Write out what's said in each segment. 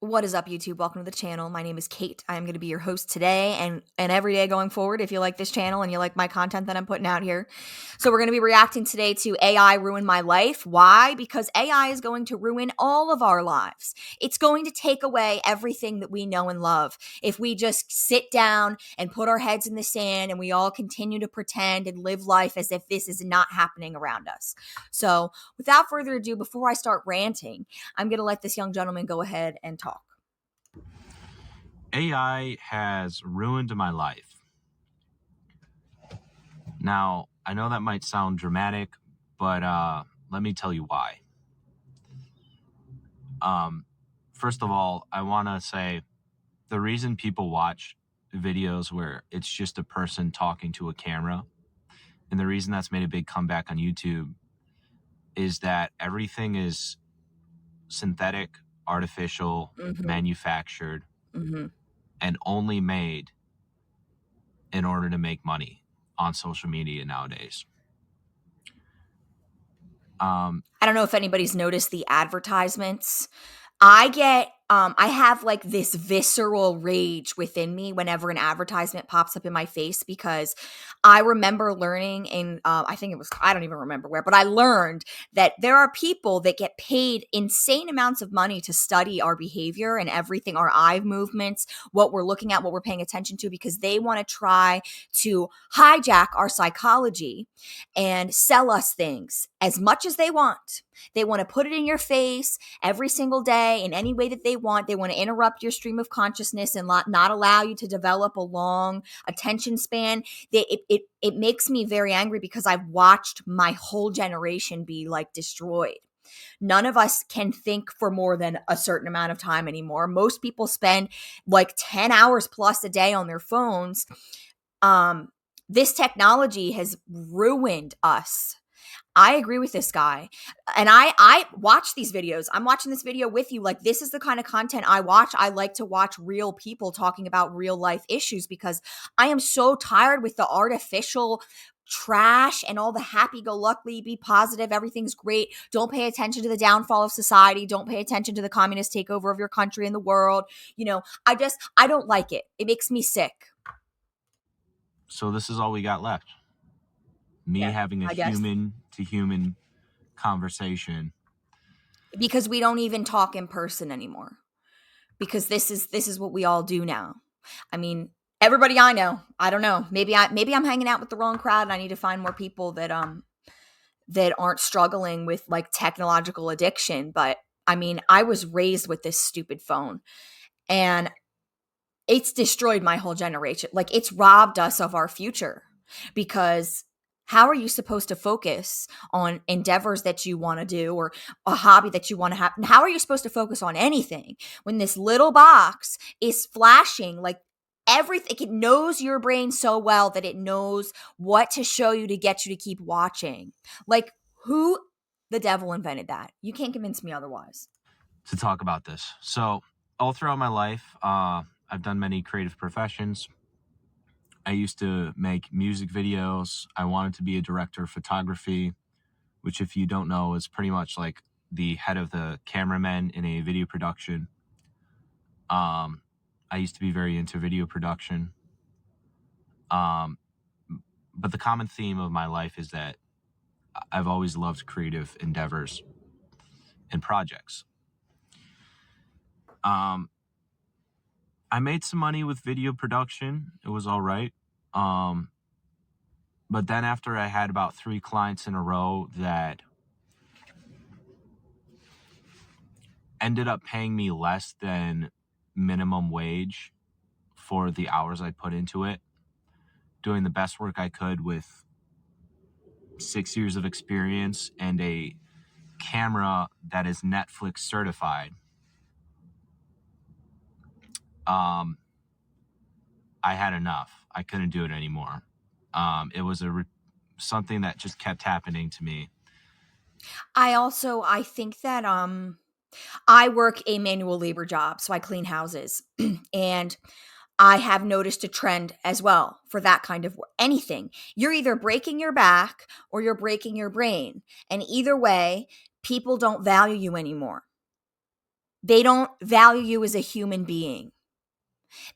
What is up, YouTube? Welcome to the channel. My name is Kate. I am going to be your host today and every day going forward if you like this channel and you like my content that I'm putting out here. So we're going to be reacting today to AI Ruined My Life. Why? Because AI is going to ruin all of our lives. It's going to take away everything that we know and love if we just sit down and put our heads in the sand and we all continue to pretend and live life as if this is not happening around us. So without further ado, before I start ranting, I'm going to let this young gentleman go ahead and talk. AI has ruined my life. Now, I know that might sound dramatic, but let me tell you why. First of all, I want to say the reason people watch videos where it's just a person talking to a camera, and the reason that's made a big comeback on YouTube, is that everything is synthetic, artificial, manufactured, and only made in order to make money on social media nowadays. I don't know if anybody's noticed the advertisements. I have like this visceral rage within me whenever an advertisement pops up in my face, because I remember learning in, I don't even remember where, but I learned that there are people that get paid insane amounts of money to study our behavior and everything, our eye movements, what we're looking at, what we're paying attention to, because they want to try to hijack our psychology and sell us things as much as they want. They want to put it in your face every single day in any way that they want. They want to interrupt your stream of consciousness and not allow you to develop a long attention span. It makes me very angry because I've watched my whole generation be like destroyed. None of us can think for more than a certain amount of time anymore. Most people spend like 10 hours plus a day on their phones. This technology has ruined us. I agree with this guy. And I watch these videos. I'm watching this video with you. Like, this is the kind of content I watch. I like to watch real people talking about real life issues because I am so tired with the artificial trash and all the happy-go-lucky, be positive, everything's great. Don't pay attention to the downfall of society. Don't pay attention to the communist takeover of your country and the world. You know, I don't like it. It makes me sick. So this is all we got left. Me having a human to human conversation. Because we don't even talk in person anymore. Because this is what we all do now. I mean, everybody I know, I don't know. Maybe I'm hanging out with the wrong crowd and I need to find more people that aren't struggling with like technological addiction. But I mean, I was raised with this stupid phone and it's destroyed my whole generation. Like, it's robbed us of our future, because how are you supposed to focus on endeavors that you want to do or a hobby that you want to have? How are you supposed to focus on anything when this little box is flashing like everything? It knows your brain so well that it knows what to show you to get you to keep watching. Like, who the devil invented that? You can't convince me otherwise. To talk about this. So all throughout my life, I've done many creative professions. I used to make music videos. I wanted to be a director of photography, which, if you don't know, is pretty much like the head of the cameraman in a video production. I used to be very into video production. But the common theme of my life is that I've always loved creative endeavors and projects. I made some money with video production. It was all right. But then after I had about 3 clients in a row that ended up paying me less than minimum wage for the hours I put into it, doing the best work I could with 6 years of experience and a camera that is Netflix certified, I had enough. I couldn't do it anymore. It was something that just kept happening to me. I think that I work a manual labor job, so I clean houses. And I have noticed a trend as well for that kind of work. Anything. You're either breaking your back or you're breaking your brain. And either way, people don't value you anymore. They don't value you as a human being.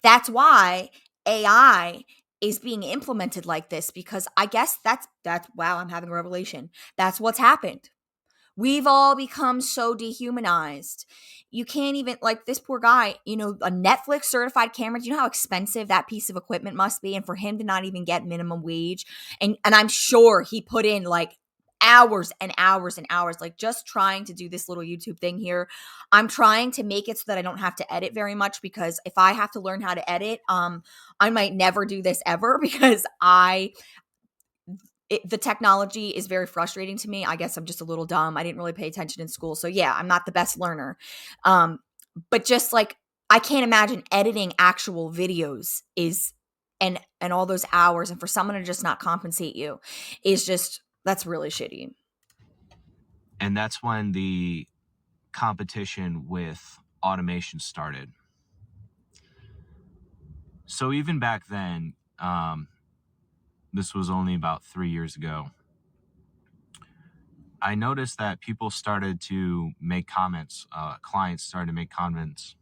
That's why AI is being implemented like this, because I guess that's wow, I'm having a revelation. That's what's happened. We've all become so dehumanized. You can't even, like, this poor guy, a Netflix certified camera. Do you know how expensive that piece of equipment must be? And for him to not even get minimum wage. And I'm sure he put in like hours and hours and hours, like just trying to do this little YouTube thing here. I'm trying to make it so that I don't have to edit very much, because if I have to learn how to edit, I might never do this ever because the technology is very frustrating to me. I guess I'm just a little dumb. I didn't really pay attention in school. So yeah, I'm not the best learner. Um, but just like, I can't imagine editing actual videos and all those hours, and for someone to just not compensate you is just, that's really shitty. And that's when the competition with automation started. So even back then, this was only about 3 years ago, I noticed that people started to make comments. Clients started to make comments.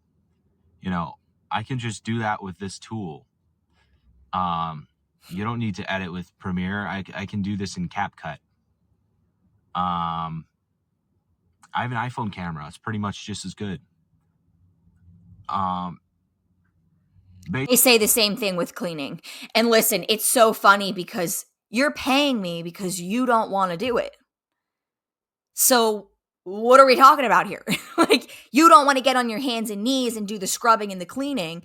I can just do that with this tool. You don't need to edit with Premiere. I can do this in CapCut. I have an iPhone camera. It's pretty much just as good. They say the same thing with cleaning. And listen, it's so funny because you're paying me because you don't want to do it. So what are we talking about here? Like, you don't want to get on your hands and knees and do the scrubbing and the cleaning,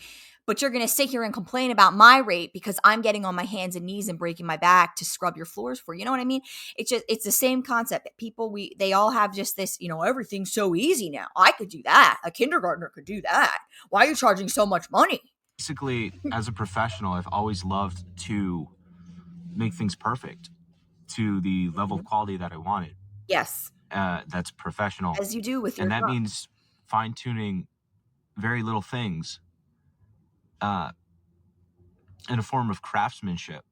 but you're going to sit here and complain about my rate because I'm getting on my hands and knees and breaking my back to scrub your floors for you. Know what I mean? It's the same concept that people, they all have just this, everything's so easy now. I could do that. A kindergartner could do that. Why are you charging so much money? Basically, as a professional, I've always loved to make things perfect to the level of quality that I wanted. Yes. That's professional. As you do with your And that job. means fine tuning very little things in a form of craftsmanship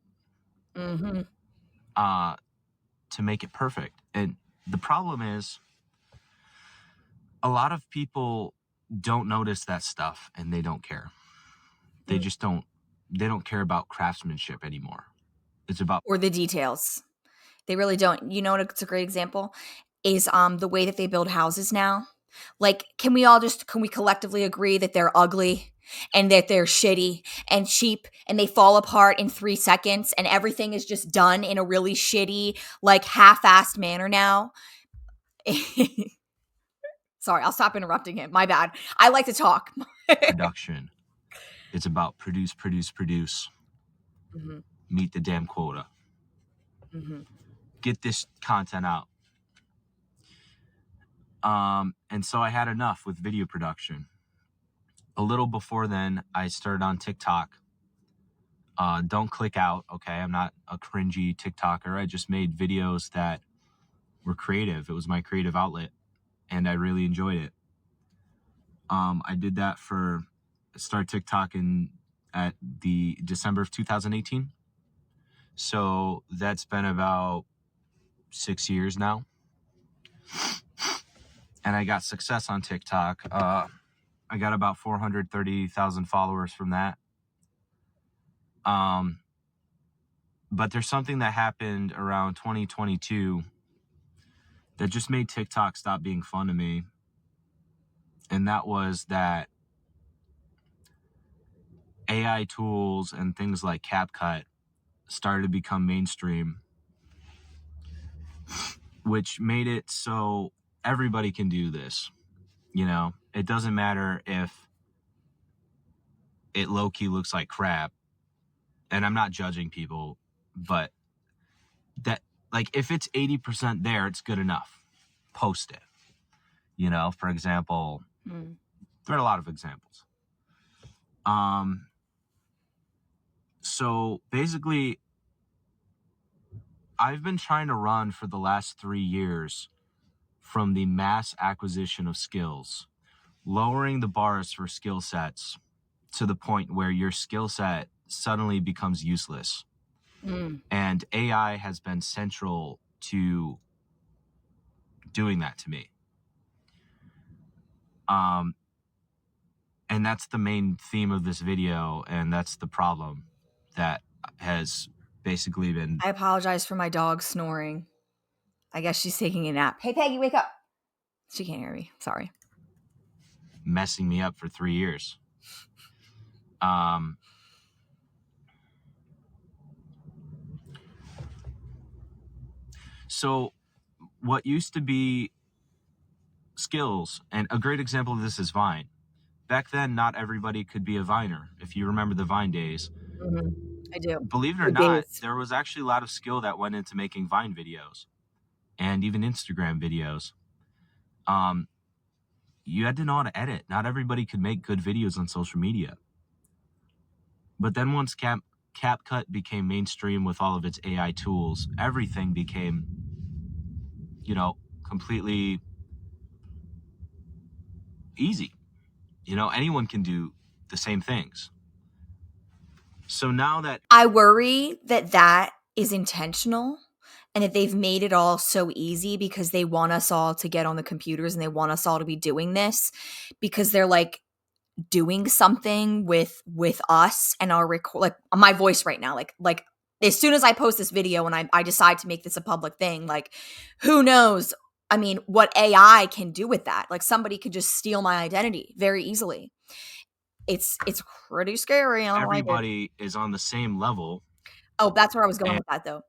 Mm-hmm. To make it perfect. And the problem is, a lot of people don't notice that stuff and they don't care. They just don't. They don't care about craftsmanship anymore. It's about, Or the details. They really don't. You know what, it's a great example is the way that they build houses now. Like, can we collectively agree that they're ugly and that they're shitty and cheap and they fall apart in 3 seconds and everything is just done in a really shitty, like, half-assed manner now? Sorry, I'll stop interrupting him. My bad. I like to talk. production. It's about produce. Mhm, Meet the damn quota. mhm. Get this content out. And so I had enough with video production. A little before then, I started on TikTok. Don't click out, okay? I'm not a cringy TikToker. I just made videos that were creative. It was my creative outlet, and I really enjoyed it. I did that for start TikTok at the December of 2018. So that's been about 6 years now. And I got success on TikTok. I got about 430,000 followers from that. But there's something that happened around 2022 that just made TikTok stop being fun to me. And that was that AI tools and things like CapCut started to become mainstream, which made it so everybody can do this. It doesn't matter if it low-key looks like crap. And I'm not judging people, but that, like, if it's 80% there, it's good enough. Post it. For example, there are a lot of examples. So basically, I've been trying to run for the last 3 years from the mass acquisition of skills, lowering the bars for skill sets to the point where your skill set suddenly becomes useless. And AI has been central to doing that to me. Um, and that's the main theme of this video, and that's the problem that has basically been I apologize for my dog snoring. I guess she's taking a nap. Hey, Peggy, wake up. She can't hear me. Sorry. messing me up for 3 years. Um, so what used to be skills, and a great example of this is Vine. Back then, not everybody could be a Viner. If you remember the Vine days, Mhm. I do. believe it or Good not, days. there was actually a lot of skill that went into making Vine videos and even Instagram videos. Um, you had to know how to edit. Not everybody could make good videos on social media. But then once CapCut became mainstream with all of its AI tools, everything became, completely easy. Anyone can do the same things. So now that I worry that that is intentional and that they've made it all so easy because they want us all to get on the computers and they want us all to be doing this because they're like doing something with us and our record, like my voice right now, like as soon as I post this video and I decide to make this a public thing, like who knows, I mean, what AI can do with that. Like somebody could just steal my identity very easily. It's pretty scary. I don't like it. everybody is on the same level, Oh, that's where I was going and with that though.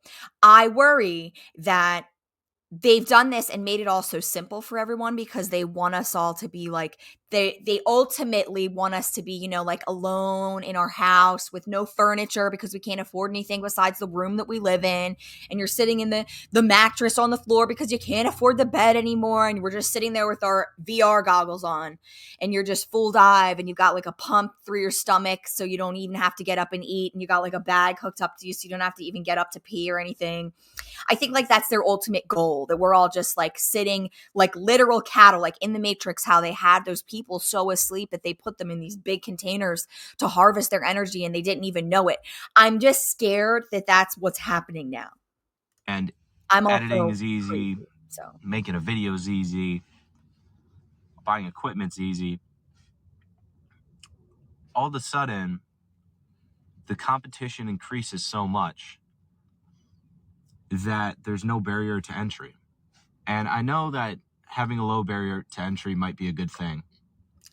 I worry that they've done this and made it all so simple for everyone because they want us all to be like they ultimately want us to be, like alone in our house with no furniture because we can't afford anything besides the room that we live in, and you're sitting in the mattress on the floor because you can't afford the bed anymore, and we're just sitting there with our VR goggles on, and you're just full dive, and you got like a pump through your stomach so you don't even have to get up and eat, and you got like a bag hooked up to you so you don't have to even get up to pee or anything. I think like that's their ultimate goal, that we're all just like sitting like literal cattle, like in the Matrix, how they had those people so asleep that they put them in these big containers to harvest their energy and they didn't even know it. I'm just scared that that's what's happening now. and I'm editing also is easy, crazy. So making a video is easy, buying equipment's easy. All of a sudden, the competition increases so much that there's no barrier to entry. And I know that having a low barrier to entry might be a good thing.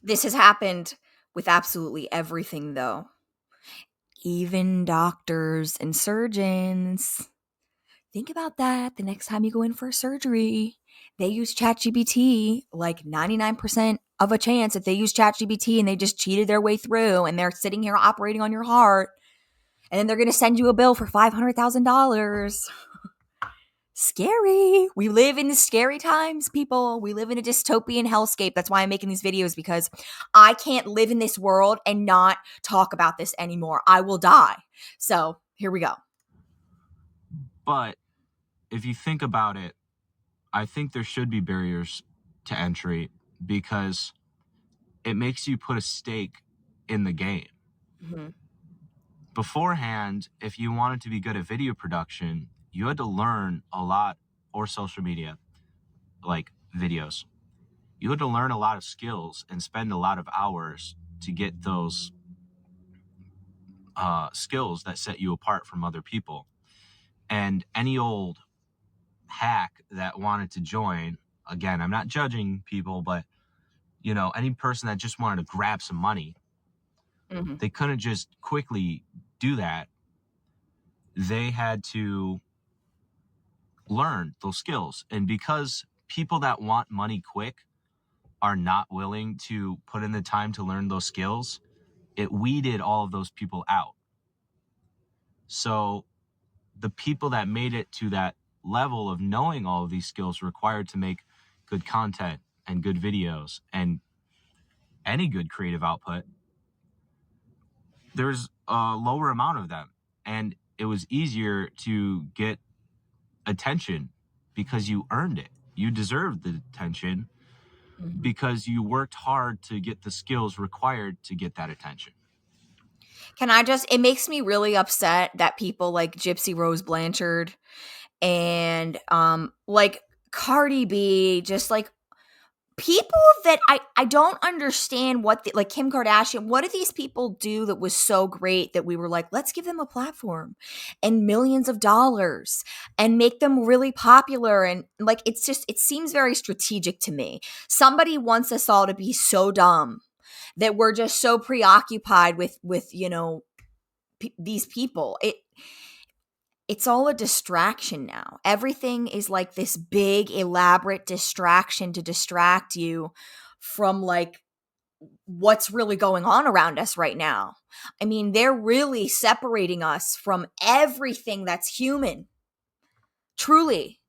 this has happened with absolutely everything though. Even doctors and surgeons. Think about that the next time you go in for surgery. They use ChatGPT like 99% of a chance if they use ChatGPT and they just cheated their way through and they're sitting here operating on your heart and then they're going to send you a bill for $500,000. Scary. We live in scary times, people. We live in a dystopian hellscape. That's why I'm making these videos, because I can't live in this world and not talk about this anymore. I will die. So here we go. But if you think about it, I think there should be barriers to entry because it makes you put a stake in the game. Mm-hmm. Beforehand, if you wanted to be good at video production, you had to learn a lot, or social media, like videos. You had to learn a lot of skills and spend a lot of hours to get those skills that set you apart from other people. And any old hack that wanted to join, again, I'm not judging people, but any person that just wanted to grab some money, Mm-hmm. they couldn't just quickly do that. They had to learn those skills. And because people that want money quick are not willing to put in the time to learn those skills, it weeded all of those people out. So the people that made it to that level of knowing all of these skills required to make good content and good videos and any good creative output, there's a lower amount of them. And it was easier to get attention because you earned it. You deserved the attention Mm-hmm. because you worked hard to get the skills required to get that attention. It makes me really upset that people like Gypsy Rose Blanchard and like Cardi B, just like people that I don't understand what like Kim Kardashian, what did these people do that was so great that we were like, let's give them a platform and millions of dollars and make them really popular? And like, it's just, it seems very strategic to me. Somebody wants us all to be so dumb that we're just so preoccupied with these people. It's all a distraction now. Everything is like this big, elaborate distraction to distract you from like what's really going on around us right now. I mean, they're really separating us from everything that's human. Truly.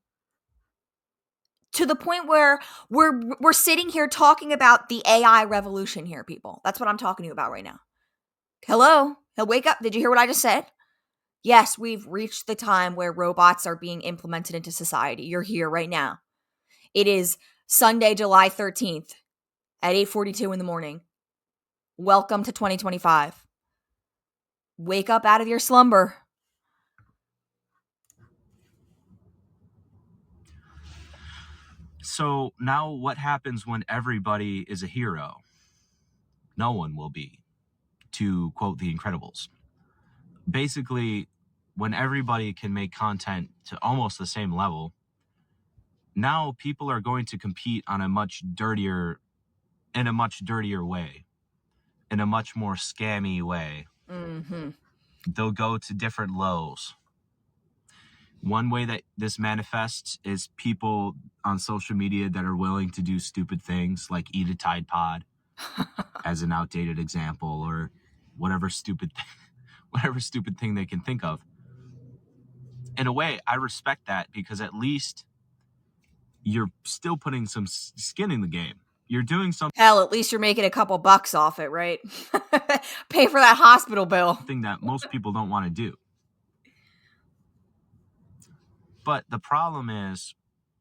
To the point where we're sitting here talking about the AI revolution here, people. That's what I'm talking to you about right now. Hello? Wake up. Did you hear what I just said? Yes, we've reached the time where robots are being implemented into society. You're here right now. It is Sunday, July 13th at 8:42 in the morning. Welcome to 2025. Wake up out of your slumber. So now what happens when everybody is a hero? No one will be, to quote The Incredibles. Basically, when everybody can make content to almost the same level, now people are going to compete in a much dirtier way, in a much more scammy way. Mm-hmm. They'll go to different lows. One way that this manifests is people on social media that are willing to do stupid things like eat a Tide Pod as an outdated example, or whatever stupid thing they can think of. In a way, I respect that, because at least you're still putting some skin in the game. You're doing something. Hell, at least you're making a couple bucks off it, right? Pay for that hospital bill. Something that most people don't want to do. But the problem is,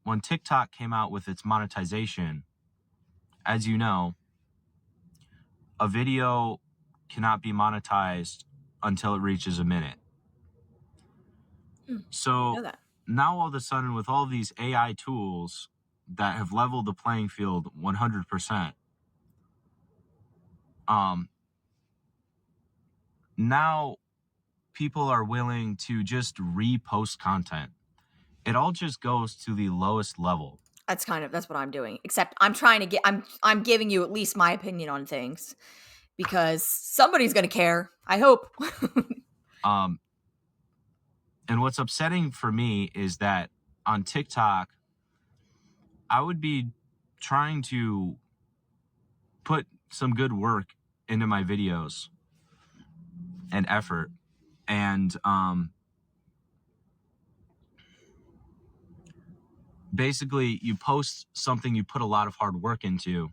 when TikTok came out with its monetization, as you know, a video cannot be monetized until it reaches a minute. So now all of a sudden, with all these AI tools that have leveled the playing field 100%, now people are willing to just repost content. It all just goes to the lowest level. That's what I'm doing. Except I'm giving you at least my opinion on things, because somebody's going to care. I hope. And what's upsetting for me is that on TikTok, I would be trying to put some good work into my videos and effort. And basically, you post something you put a lot of hard work into,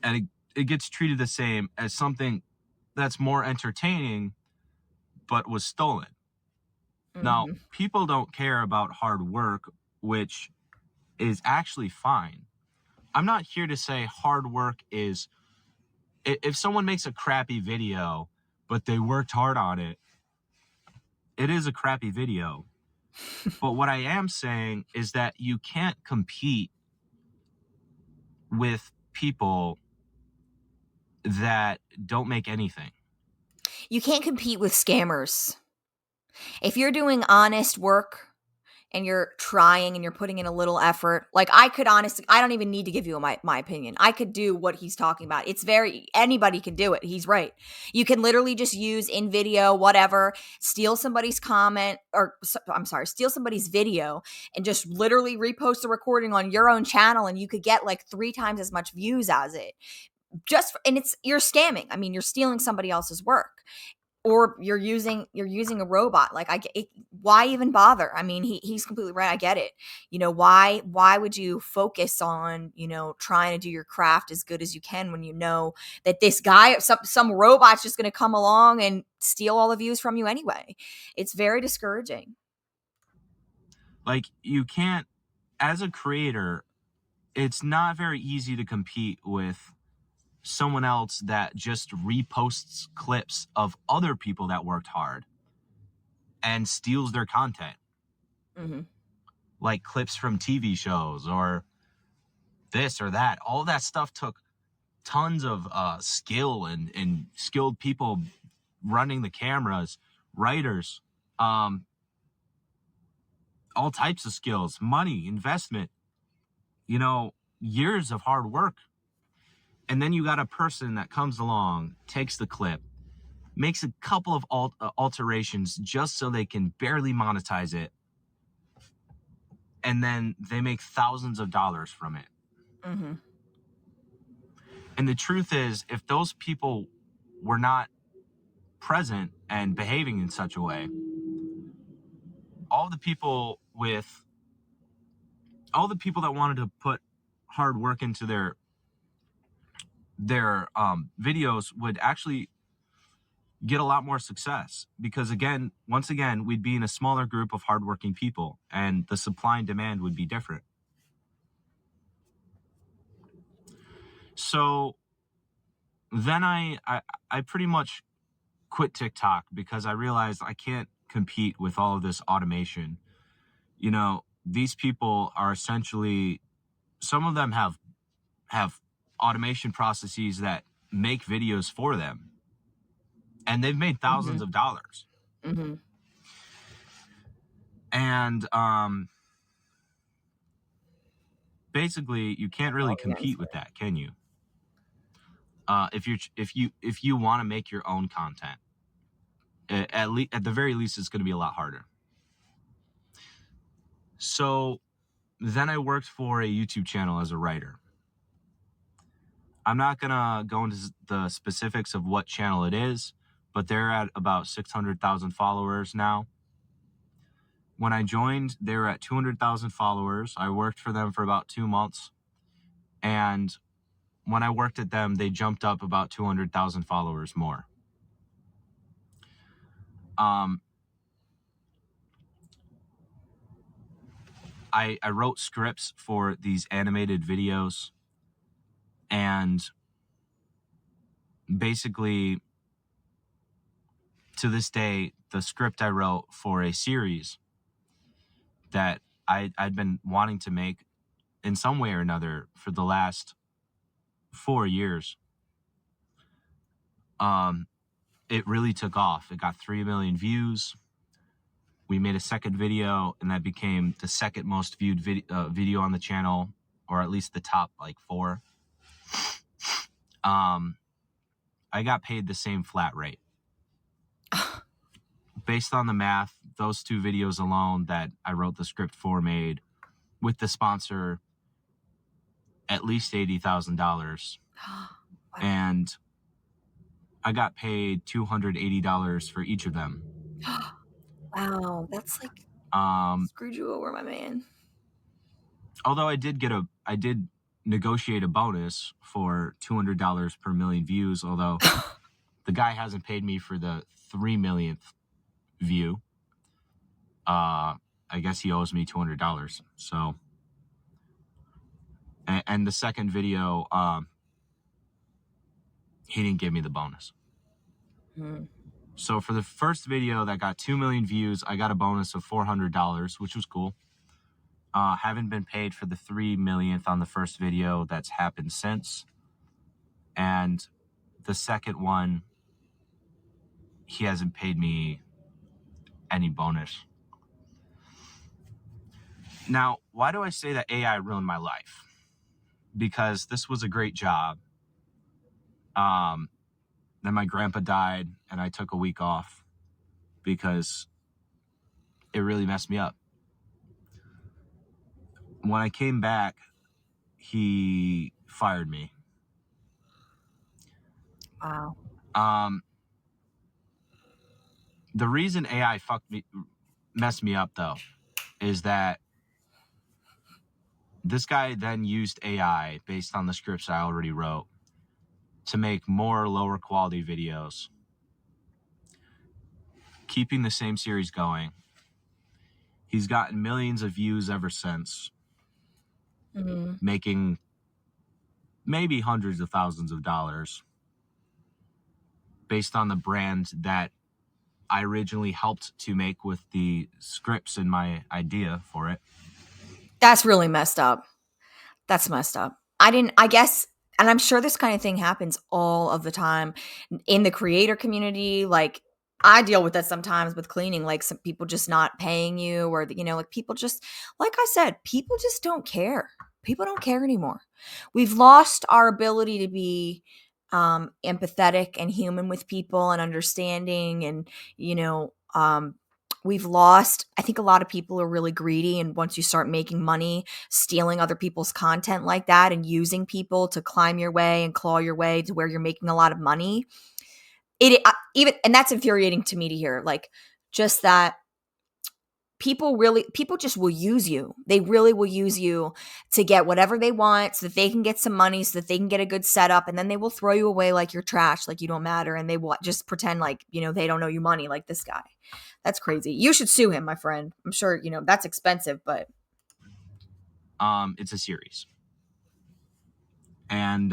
and it gets treated the same as something that's more entertaining but was stolen. Mm-hmm. Now, people don't care about hard work, which is actually fine. I'm not here to say hard work is... If someone makes a crappy video, but they worked hard on it, it is a crappy video. But what I am saying is that you can't compete with people that don't make anything. You can't compete with scammers. If you're doing honest work and you're trying and you're putting in a little effort, like I don't even need to give you my opinion. I could do what he's talking about. Anybody can do it. He's right. You can literally just use in video, whatever, steal somebody's steal somebody's video and just literally repost the recording on your own channel, and you could get like 3 times as much views as it. You're scamming. I mean, you're stealing somebody else's work. Or you're using a robot. Like why even bother? I mean, he's completely right. I get it. Why would you focus on, trying to do your craft as good as you can when you know that this guy, some robot's just going to come along and steal all the views from you anyway? It's very discouraging. Like, you can't, as a creator, it's not very easy to compete with someone else that just reposts clips of other people that worked hard and steals their content. Mm-hmm. Like clips from TV shows or this or that. All that stuff took tons of skill and skilled people running the cameras, writers, all types of skills, money, investment, years of hard work. And then you got a person that comes along, takes the clip, makes a couple of alterations just so they can barely monetize it. And then they make thousands of dollars from it. Mm-hmm. And the truth is, if those people were not present and behaving in such a way, all the people that wanted to put hard work into their videos would actually get a lot more success, because once again, we'd be in a smaller group of hardworking people and the supply and demand would be different. So then I pretty much quit TikTok because I realized I can't compete with all of this automation. These people are essentially, some of them have automation processes that make videos for them, and they've made thousands of dollars. Mm-hmm. And basically, you can't really compete with that, can you? If you want to make your own content, at the very least, it's going to be a lot harder. So then I worked for a YouTube channel as a writer. I'm not going to go into the specifics of what channel it is, but they're at about 600,000 followers now. When I joined, they were at 200,000 followers. I worked for them for about 2 months. And when I worked at them, they jumped up about 200,000 followers more. I wrote scripts for these animated videos, and basically, to this day, the script I wrote for a series that I'd been wanting to make in some way or another for the last 4 years, it really took off. It got 3 million views. We made a second video, and that became the second most viewed video on the channel, or at least the top 4. I got paid the same flat rate. Based on the math, those 2 videos alone that I wrote the script for made, with the sponsor, at least $80,000. And I got paid $280 for each of them. Wow, that's screwed you over, my man. Although I did negotiate a bonus for $200 per million views, although the guy hasn't paid me for the 3 millionth view. I guess he owes me $200. So, and the second video, he didn't give me the bonus. So for the first video that got 2 million views, I got a bonus of $400, which was cool. Haven't been paid for the 3 millionth on the first video. That's happened since. And the second one, he hasn't paid me any bonus. Now, why do I say that AI ruined my life? Because this was a great job. Then my grandpa died, and I took a week off because it really messed me up. When I came back, he fired me. Wow. The reason AI messed me up, though, is that this guy then used AI based on the scripts I already wrote to make more lower quality videos, keeping the same series going. He's gotten millions of views ever since, making maybe hundreds of thousands of dollars based on the brand that I originally helped to make with the scripts and my idea for it. That's really messed up. That's messed up. I guess, and I'm sure this kind of thing happens all of the time in the creator community. Like, I deal with that sometimes with cleaning, like some people just not paying you, or, like people just, like I said, people just don't care. People don't care anymore. We've lost our ability to be empathetic and human with people and understanding. And, you know, we've lost, I think a lot of people are really greedy. And once you start making money, stealing other people's content like that and using people to climb your way and claw your way to where you're making a lot of money. It even and that's infuriating to me to hear. Like, just that people just will use you. They really will use you to get whatever they want so that they can get some money, so that they can get a good setup, and then they will throw you away like you're trash, like you don't matter, and they will just pretend like, they don't owe you money, like this guy. That's crazy. You should sue him, my friend. I'm sure, that's expensive, but It's a series. And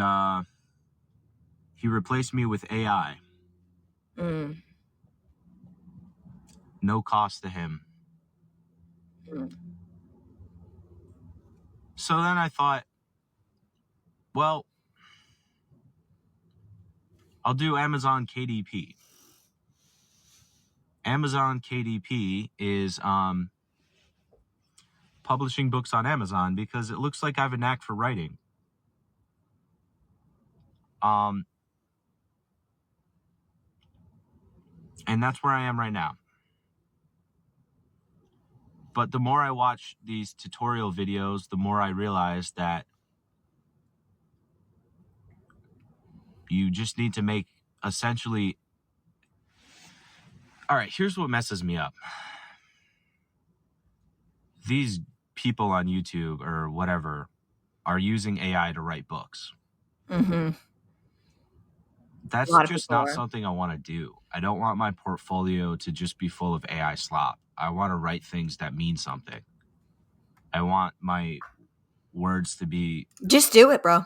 he replaced me with AI. mm, No cost to him. mm. So then I thought, well, I'll do Amazon KDP. Amazon KDP is publishing books on Amazon because it looks like I have a knack for writing. And that's where I am right now. But the more I watch these tutorial videos, the more I realize that you just need to make essentially. All right, here's what messes me up. These people on YouTube or whatever are using AI to write books. Mm-hmm. A That's lot of just people not are. something I want to do. I don't want my portfolio to just be full of AI slop. I want to write things that mean something. I want my words to be. Just do it, bro.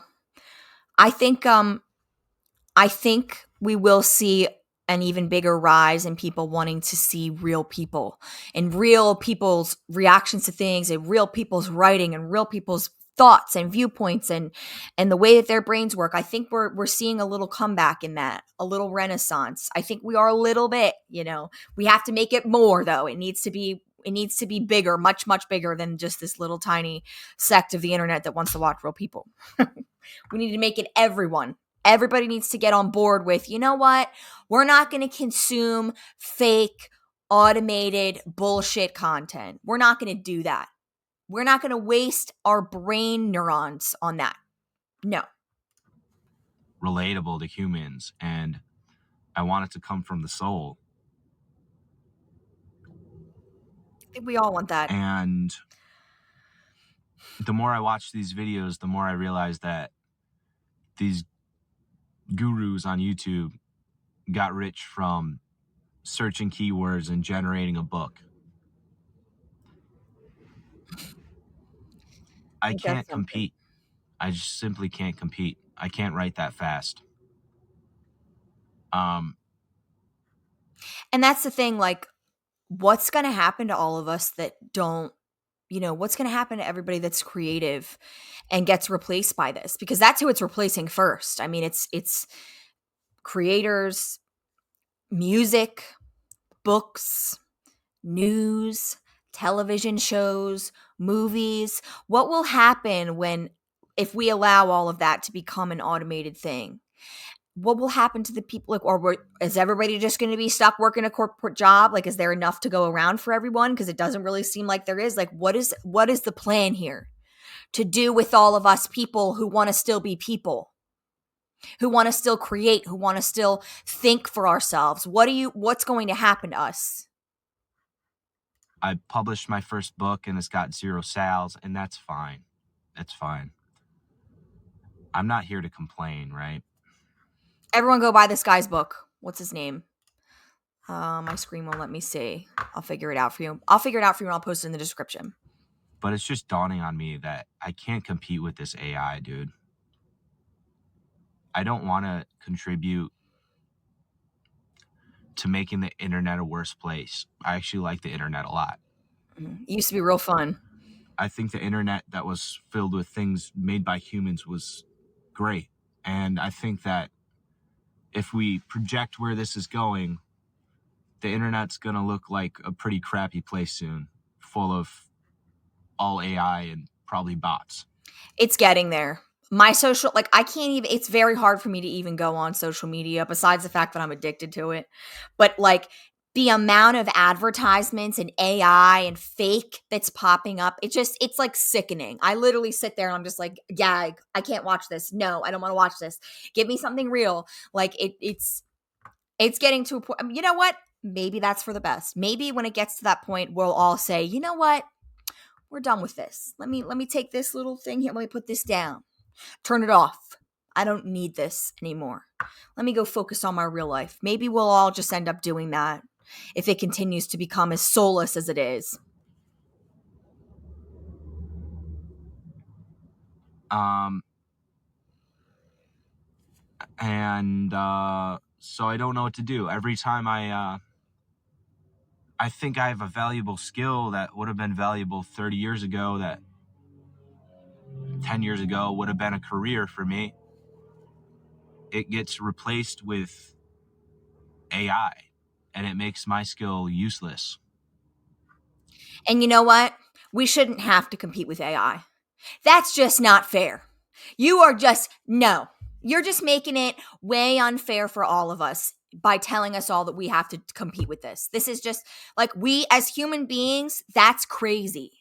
I think I think we will see an even bigger rise in people wanting to see real people and real people's reactions to things and real people's writing and real people's thoughts and viewpoints and the way that their brains work. I think we're seeing a little comeback in that, a little renaissance. I think we are a little bit, we have to make it more though. It needs to be bigger, much, much bigger than just this little tiny sect of the internet that wants to watch real people. We need to make it everyone. Everybody needs to get on board with, you know what? We're not going to consume fake, automated bullshit content. We're not going to do that. We're not going to waste our brain neurons on that. No. Relatable to humans, and I want it to come from the soul. I think we all want that. And the more I watch these videos, the more I realize that these gurus on YouTube got rich from searching keywords and generating a book. I think that's can't something. compete. I just simply can't compete. I can't write that fast. And that's the thing, like, what's going to happen to all of us that don't, what's going to happen to everybody that's creative and gets replaced by this? Because that's who it's replacing first. I mean, it's creators, music, books, news, television shows, movies. What will happen if we allow all of that to become an automated thing? What will happen to the people? Like, is everybody just going to be stuck working a corporate job? Like, is there enough to go around for everyone? Because it doesn't really seem like there is. Like, what is the plan here to do with all of us people who want to still be people, who want to still create, who want to still think for ourselves? What's going to happen to us? I published my first book and it's got 0 sales, and that's fine. That's fine. I'm not here to complain, right? Everyone go buy this guy's book. What's his name? My screen won't let me see. I'll figure it out for you. And I'll post it in the description. But it's just dawning on me that I can't compete with this AI, dude. I don't want to contribute to making the internet a worse place. I actually like the internet a lot. It used to be real fun. I think the internet that was filled with things made by humans was great. And I think that if we project where this is going, the internet's going to look like a pretty crappy place soon, full of all AI and probably bots. It's getting there. My social, like, I can't even, it's very hard for me to even go on social media besides the fact that I'm addicted to it. But like, the amount of advertisements and AI and fake that's popping up, it's like sickening. I literally sit there and I'm just like, yeah, I can't watch this. No, I don't want to watch this. Give me something real. Like, it's getting to a point. You know what? Maybe that's for the best. Maybe when it gets to that point, we'll all say, you know what? We're done with this. Let me take this little thing here. Let me put this down. Turn it off. I don't need this anymore. Let me go focus on my real life. Maybe we'll all just end up doing that if it continues to become as soulless as it is. So I don't know what to do. Every time I think I have a valuable skill that would have been valuable 30 years ago, that 10 years ago would have been a career for me. It gets replaced with AI, and it makes my skill useless. And you know what? We shouldn't have to compete with AI. That's just not fair. You're just making it way unfair for all of us by telling us all that we have to compete with this. This is just like, we as human beings, that's crazy.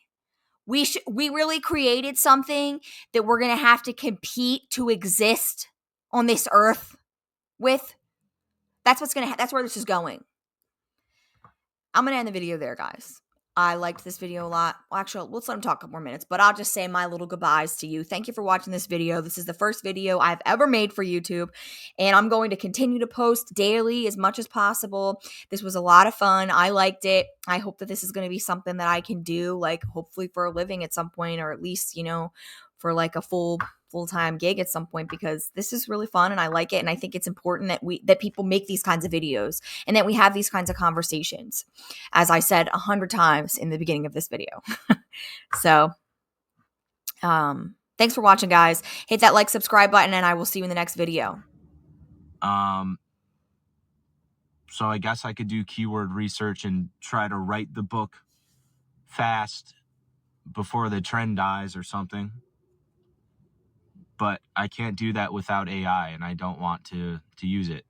We really created something that we're going to have to compete to exist on this earth with. That's where this is going. I'm going to end the video there, guys. I liked this video a lot. Well, actually, let's let him talk a couple more minutes, but I'll just say my little goodbyes to you. Thank you for watching this video. This is the first video I've ever made for YouTube, and I'm going to continue to post daily as much as possible. This was a lot of fun. I liked it. I hope that this is going to be something that I can do, like, hopefully for a living at some point, or at least, for like a full-time gig at some point, because this is really fun and I like it. And I think it's important that people make these kinds of videos and that we have these kinds of conversations, as I said 100 times in the beginning of this video. So, thanks for watching, guys. Hit that like, subscribe button, and I will see you in the next video. So I guess I could do keyword research and try to write the book fast before the trend dies or something. But I can't do that without AI, and I don't want to use it.